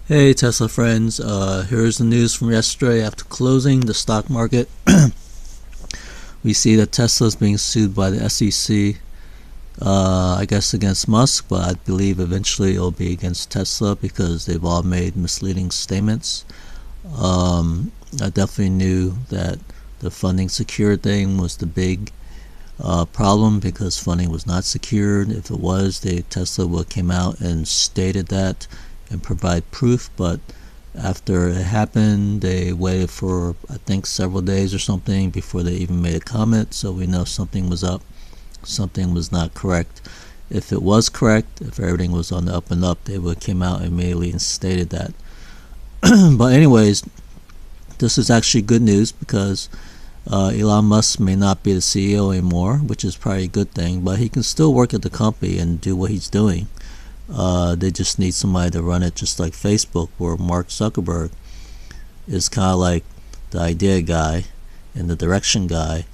Hey Tesla friends, here's the news from yesterday after closing the stock market. We see that Tesla is being sued by the SEC, I guess against Musk, but I believe eventually it'll be against Tesla because they've all made misleading statements. I definitely knew that the funding secured thing was the big problem because funding was not secured. If it was, Tesla would came out and stated that and provide proof, but after it happened they waited for I think several days or something before they even made a comment, so we know something was up, something was not correct. If it was correct, if everything was on the up and up, they would have came out immediately and stated that. But anyways, this is actually good news because Elon Musk may not be the CEO anymore, which is probably a good thing, but he can still work at the company and do what he's doing. They just need somebody to run it, just like Facebook, where Mark Zuckerberg is kind of like the idea guy and the direction guy,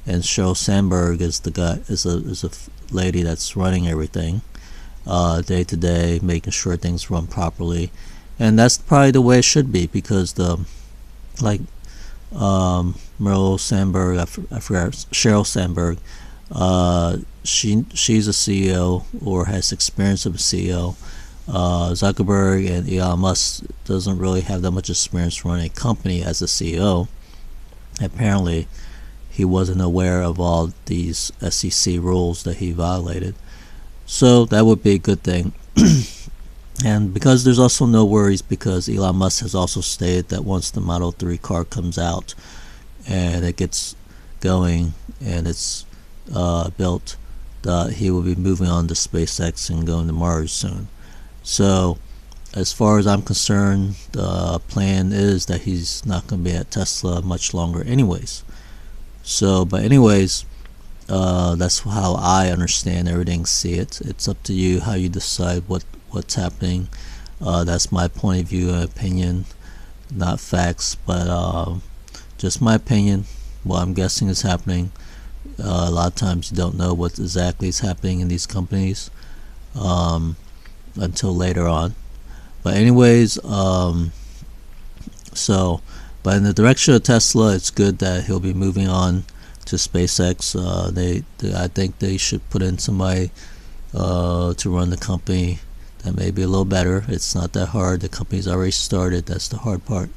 and Sheryl Sandberg is the guy, is a lady that's running everything day to day, making sure things run properly. And that's probably the way it should be, because Sheryl Sandberg, I forgot, Sheryl Sandberg, she's a CEO or has experience of a CEO. Zuckerberg and Elon Musk doesn't really have that much experience running a company as a CEO. Apparently he wasn't aware of all these SEC rules that he violated, so that would be a good thing. And because there's also no worries, because Elon Musk has also stated that once the Model 3 car comes out and it gets going and it's built, that he will be moving on to SpaceX and going to Mars soon. So as far as I'm concerned, the plan is that he's not going to be at Tesla much longer anyways. So but anyways, that's how I understand everything, see it. It's up to you how you decide what's happening. That's my point of view and opinion, not facts, but just my opinion, what I'm guessing is happening. A lot of times you don't know what exactly is happening in these companies until later on. But anyways, but in the direction of Tesla, it's good that he'll be moving on to SpaceX. I think they should put in somebody to run the company that may be a little better. It's not that hard. The company's already started. That's the hard part.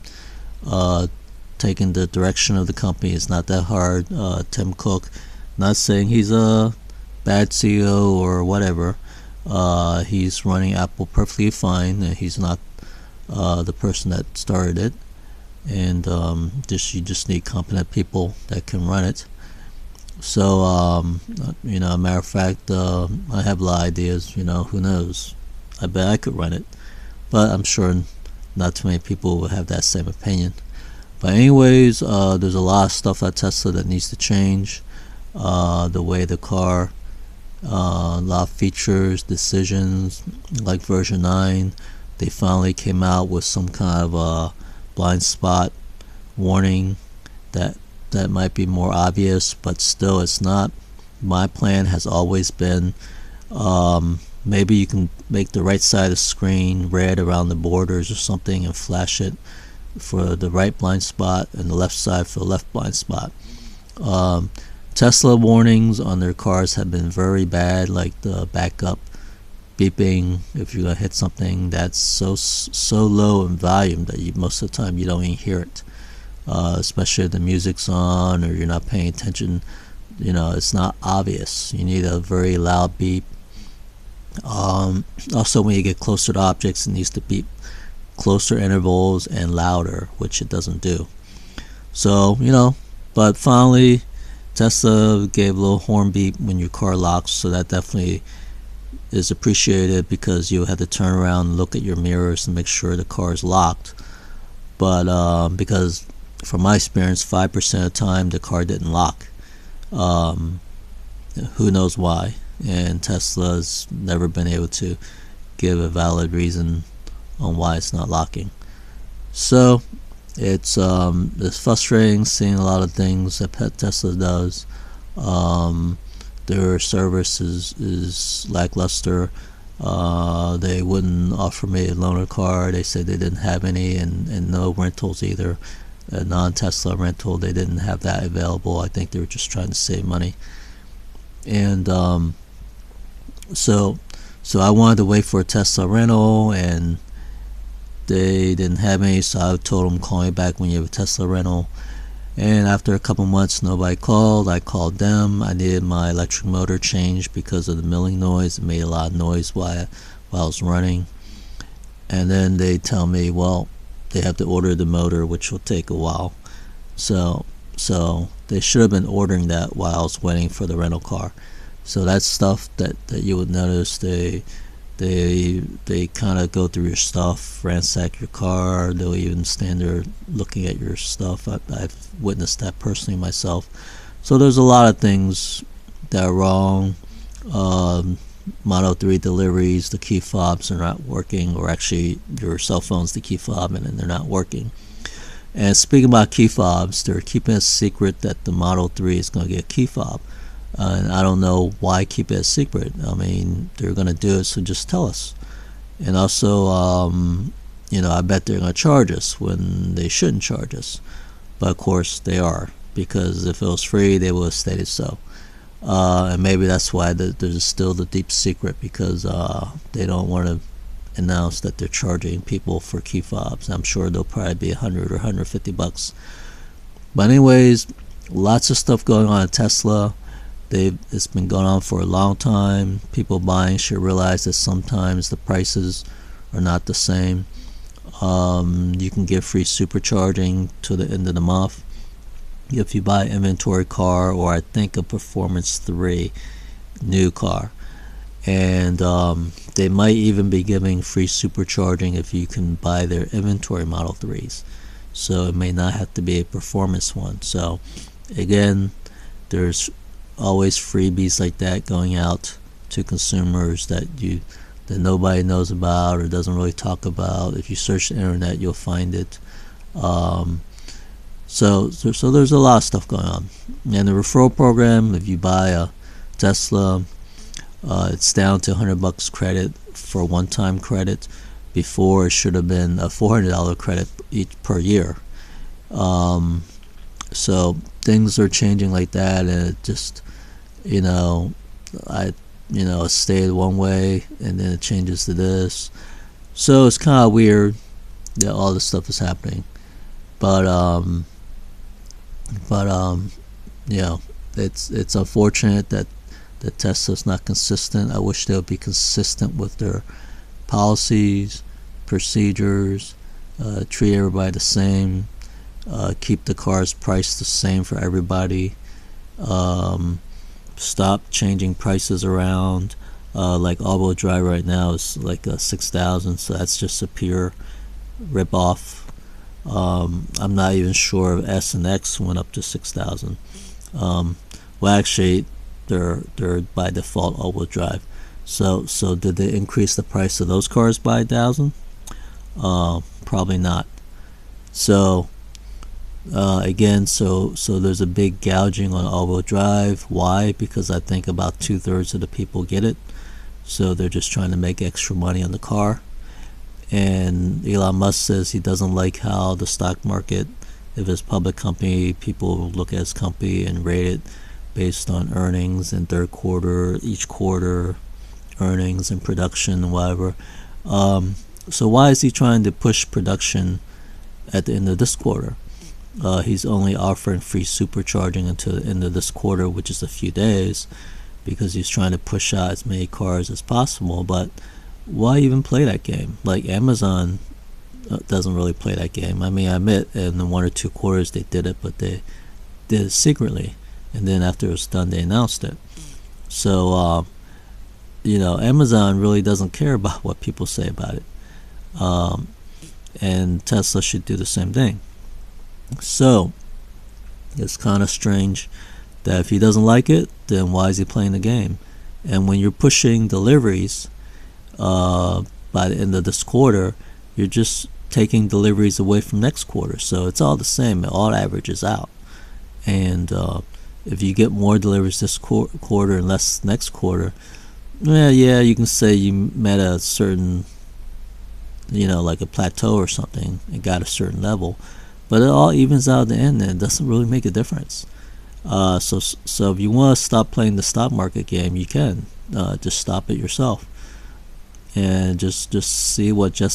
Taking the direction of the company is not that hard. Tim Cook, not saying he's a bad CEO or whatever. He's running Apple perfectly fine, and he's not the person that started it. And you just need competent people that can run it. So matter of fact, I have a lot of ideas. Who knows? I bet I could run it, but I'm sure not too many people will have that same opinion. But anyways, there's a lot of stuff at Tesla that needs to change. The way the car, a lot of features, decisions, like version 9, they finally came out with some kind of a blind spot warning that might be more obvious, but still it's not. My plan has always been, maybe you can make the right side of the screen red around the borders or something and flash it for the right blind spot and the left side for the left blind spot. Tesla warnings on their cars have been very bad, like the backup beeping if you're gonna hit something that's so low in volume that most of the time you don't even hear it, especially if the music's on or you're not paying attention. It's not obvious. You need a very loud beep. Also, when you get closer to objects, it needs to beep closer intervals and louder, which it doesn't do. So but finally Tesla gave a little horn beep when your car locks, so that definitely is appreciated, because you have to turn around and look at your mirrors and make sure the car is locked. But because from my experience, 5% of the time the car didn't lock. Who knows why? And Tesla's never been able to give a valid reason on why it's not locking. So it's frustrating seeing a lot of things that Tesla does. Their service is lackluster. They wouldn't offer me a loaner car. They said they didn't have any, and no rentals either. A non-Tesla rental, they didn't have that available. I think they were just trying to save money. And so I wanted to wait for a Tesla rental, and they didn't have any, so I told them, call me back when you have a Tesla rental. And after a couple months, nobody called. I called them. I needed my electric motor changed because of the milling noise. It made a lot of noise while I was running. And then they tell me, well, they have to order the motor, which will take a while. So they should have been ordering that while I was waiting for the rental car. So that's stuff that you would notice. They kind of go through your stuff, ransack your car. They'll even stand there looking at your stuff. I've witnessed that personally myself. So there's a lot of things that are wrong. Model 3 deliveries, the key fobs are not working, or actually your cell phone's the key fob and they're not working. And speaking about key fobs, they're keeping a secret that the Model 3 is going to get a key fob. And I don't know why keep it a secret. I mean, they're going to do it, so just tell us. And also, I bet they're going to charge us when they shouldn't charge us. But of course they are, because if it was free, they would have stated so. And maybe that's why there's still the deep secret, because they don't want to announce that they're charging people for key fobs. I'm sure they'll probably be $100 or $150. But anyways, lots of stuff going on at Tesla. It's been going on for a long time. People buying should realize that sometimes the prices are not the same. You can get free supercharging to the end of the month if you buy an inventory car, or I think a Performance 3 new car. And they might even be giving free supercharging if you can buy their inventory Model 3s. So it may not have to be a performance one. So again, there's always freebies like that going out to consumers that nobody knows about or doesn't really talk about. If you search the internet, you'll find it. So there's a lot of stuff going on. And the referral program, if you buy a Tesla, it's down to $100 credit for one-time credit. Before, it should have been a $400 credit per year. So things are changing like that, and it just, it stayed one way and then it changes to this. So it's kind of weird that all this stuff is happening. But it's unfortunate that Tesla's not consistent. I wish they would be consistent with their policies, procedures, treat everybody the same, keep the cars priced the same for everybody, stop changing prices around. Like all-wheel drive right now is like $6,000, so that's just a pure rip-off. I'm not even sure if S and X went up to $6,000. Well, actually, they're by default all-wheel drive. So did they increase the price of those cars by $1,000? Probably not. So again, so there's a big gouging on all-wheel drive. Why? Because I think about 2/3 of the people get it. So they're just trying to make extra money on the car. And Elon Musk says he doesn't like how the stock market, if it's a public company, people look at his company and rate it based on earnings in third quarter, each quarter earnings and production and whatever. So why is he trying to push production at the end of this quarter? He's only offering free supercharging until the end of this quarter, which is a few days, because he's trying to push out as many cars as possible. But why even play that game? Like Amazon doesn't really play that game. I mean, I admit in the 1 or 2 quarters they did it, but they did it secretly, and then after it was done they announced it. So Amazon really doesn't care about what people say about it, and Tesla should do the same thing. So it's kind of strange that if he doesn't like it, then why is he playing the game? And when you're pushing deliveries by the end of this quarter, you're just taking deliveries away from next quarter. So it's all the same. It all averages out. And if you get more deliveries this quarter and less next quarter, Yeah, you can say you met a certain, like a plateau or something, and got a certain level, but it all evens out at the end, and it doesn't really make a difference. So if you want to stop playing the stock market game, you can just stop it yourself, and just see what Jeff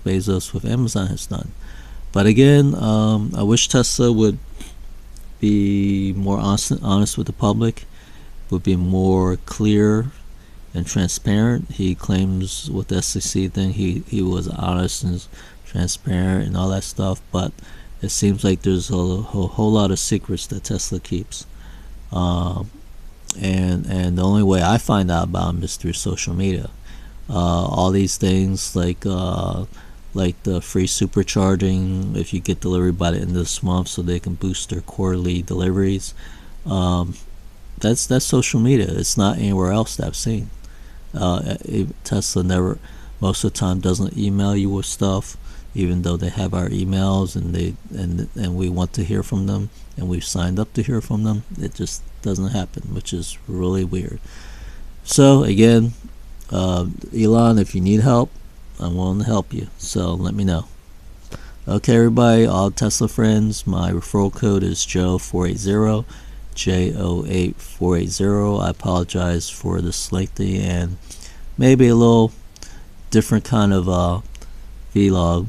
Bezos with Amazon has done. But again, I wish Tesla would be more honest with the public, would be more clear and transparent. He claims with the SEC thing he was honest and transparent and all that stuff, but it seems like there's a whole lot of secrets that Tesla keeps. And the only way I find out about him is through social media. All these things like the free supercharging if you get delivery by the end of this month, so they can boost their quarterly deliveries. That's social media. It's not anywhere else that I've seen. Tesla never, most of the time, doesn't email you with stuff, even though they have our emails and we want to hear from them and we've signed up to hear from them. It just doesn't happen, which is really weird. So again, Elon, if you need help, I'm willing to help you, so let me know. Okay, everybody, all Tesla friends, my referral code is Joe480, J08 480. I apologize for this lengthy and maybe a little different kind of vlog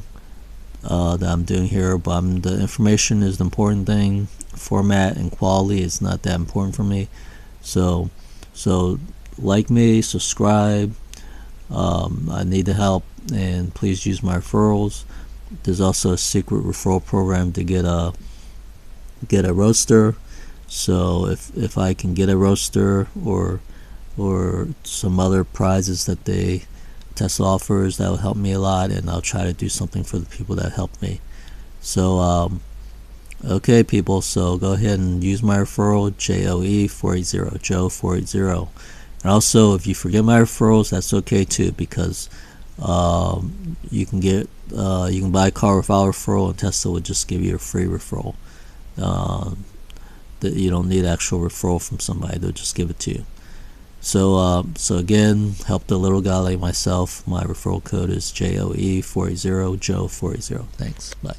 that I'm doing here, but the information is the important thing. Format and quality is not that important for me. So like me, subscribe. I need the help, and please use my referrals. There's also a secret referral program to get a ROADSTER. So if I can get a ROADSTER or some other prizes that Tesla offers, that will help me a lot, and I'll try to do something for the people that helped me. So okay, people, so go ahead and use my referral, JOE480, Joe480. And also, if you forget my referrals, that's okay too, because you can buy a car without a referral, and Tesla would just give you a free referral. That you don't need actual referral from somebody; they'll just give it to you. So again, help the little guy like myself. My referral code is JOE480, Joe480. Thanks. Bye.